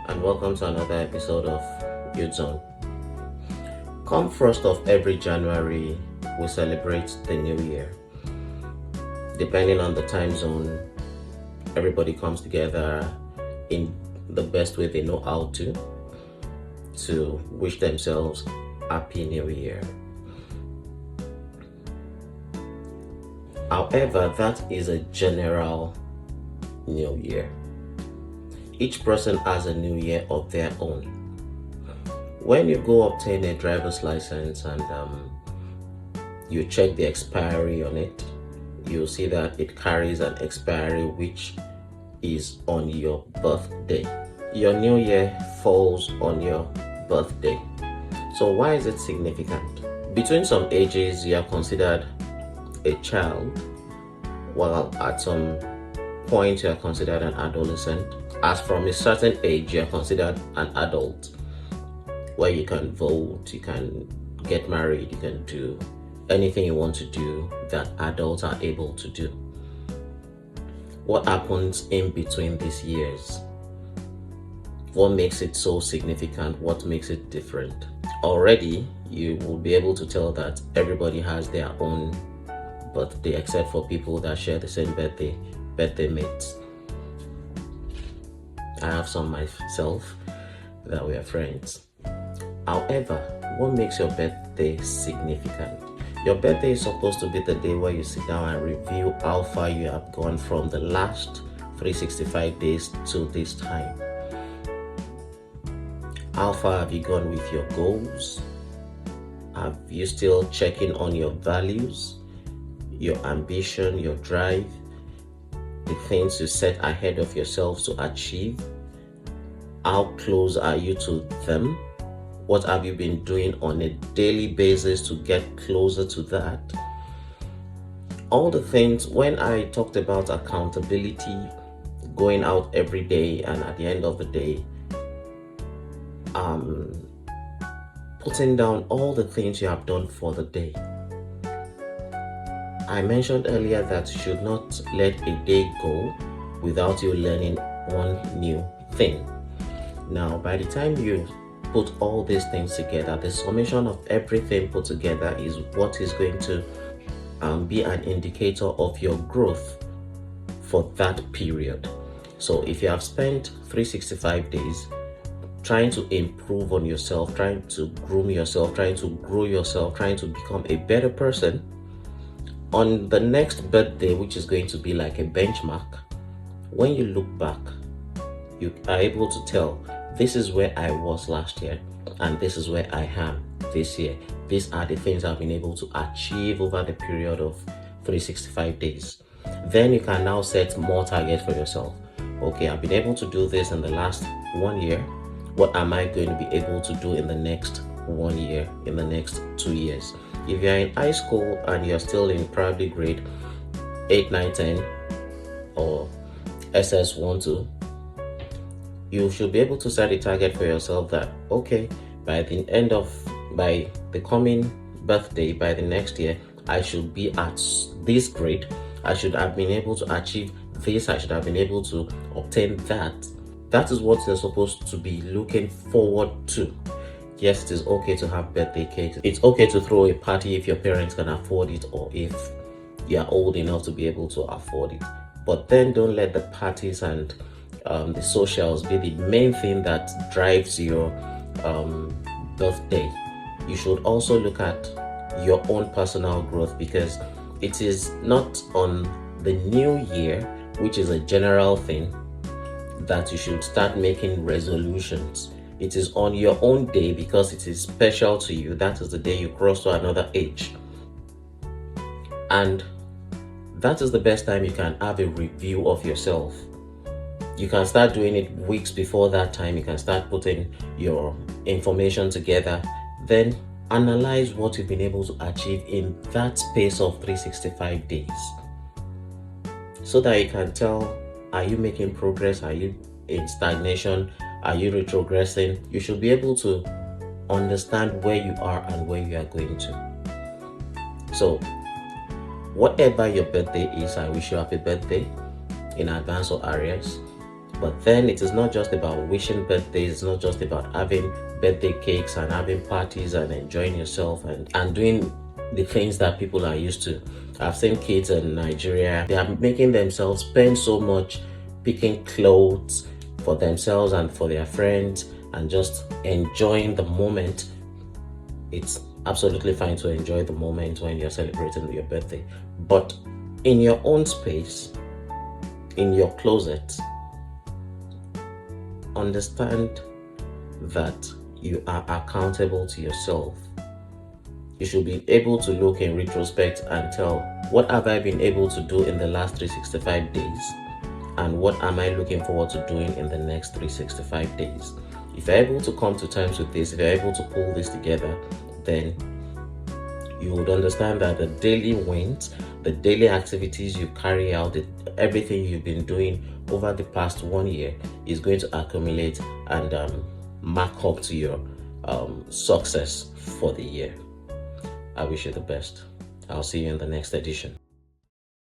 and welcome to another episode of Youth Zone. Come 1st of every January, we celebrate the new year. Depending on the time zone, everybody comes together in the best way they know how to wish themselves Happy New Year. However, that is a general new year. Each person has a new year of their own. When you go obtain a driver's license and you check the expiry on it, you'll see that it carries an expiry which is on your birthday. Your new year falls on your birthday. So why is it significant? Between some ages, you are considered a child, while at some point you are considered an adolescent. As from a certain age, you are considered an adult, where you can vote, you can get married, you can do anything you want to do that adults are able to do. What happens in between these years? What makes it so significant? What makes it different? Already, you will be able to tell that everybody has their own birthday, except for people that share the same birthday mates. I have some myself that we are friends. However, what makes your birthday significant? Your birthday is supposed to be the day where you sit down and review how far you have gone from the last 365 days to this time. How far have you gone with your goals? Have you still checking on your values, your ambition, your drive, the things you set ahead of yourself to achieve? How close are you to them? What have you been doing on a daily basis to get closer to that? All the things, when I talked about accountability, going out every day and at the end of the day, putting down all the things you have done for the day. I mentioned earlier that you should not let a day go without you learning one new thing. Now, by the time you put all these things together, the summation of everything put together is what is going to be an indicator of your growth for that period. So if you have spent 365 days trying to improve on yourself, trying to groom yourself, trying to grow yourself, trying to become a better person, on the next birthday, which is going to be like a benchmark, when you look back, you are able to tell, this is where I was last year and this is where I am this year. These are the things I've been able to achieve over the period of 365 days. Then you can now set more targets for yourself. Okay, I've been able to do this in the last 1 year. What am I going to be able to do in the next 1 year, in the next 2 years? If you're in high school and you're still in probably grade 8, 9, 10 or SS1, 2, you should be able to set a target for yourself that, okay, by the coming birthday, by the next year, I should be at this grade. I should have been able to achieve this. I should have been able to obtain that. That is what you're supposed to be looking forward to. Yes, it is okay to have birthday cakes. It's okay to throw a party if your parents can afford it or if you're old enough to be able to afford it. But then don't let the parties and the socials be the main thing that drives your birthday. You should also look at your own personal growth, because it is not on the new year, which is a general thing, that you should start making resolutions. It is on your own day, because it is special to you. That is the day you cross to another age, and that is the best time you can have a review of yourself. You can start doing it weeks before that time. You can start putting your information together, then analyze what you've been able to achieve in that space of 365 days, so that you can tell, are you making progress? Are you in stagnation? Are you retrogressing? You should be able to understand where you are and where you are going to. So whatever your birthday is, I wish you happy birthday in advance or arrears. But then it is not just about wishing birthdays, it's not just about having birthday cakes and having parties and enjoying yourself and doing the things that people are used to. I've seen kids in Nigeria, they are making themselves spend so much picking clothes for themselves and for their friends and just enjoying the moment. It's absolutely fine to enjoy the moment when you're celebrating your birthday, but in your own space, in your closet, understand that you are accountable to yourself. You should be able to look in retrospect and tell, what have I been able to do in the last 365 days? And what am I looking forward to doing in the next 365 days? If you're able to come to terms with this, if you're able to pull this together, then you would understand that the daily wins, the daily activities you carry out, everything you've been doing over the past 1 year is going to accumulate and mark up to your success for the year. I wish you the best. I'll see you in the next edition.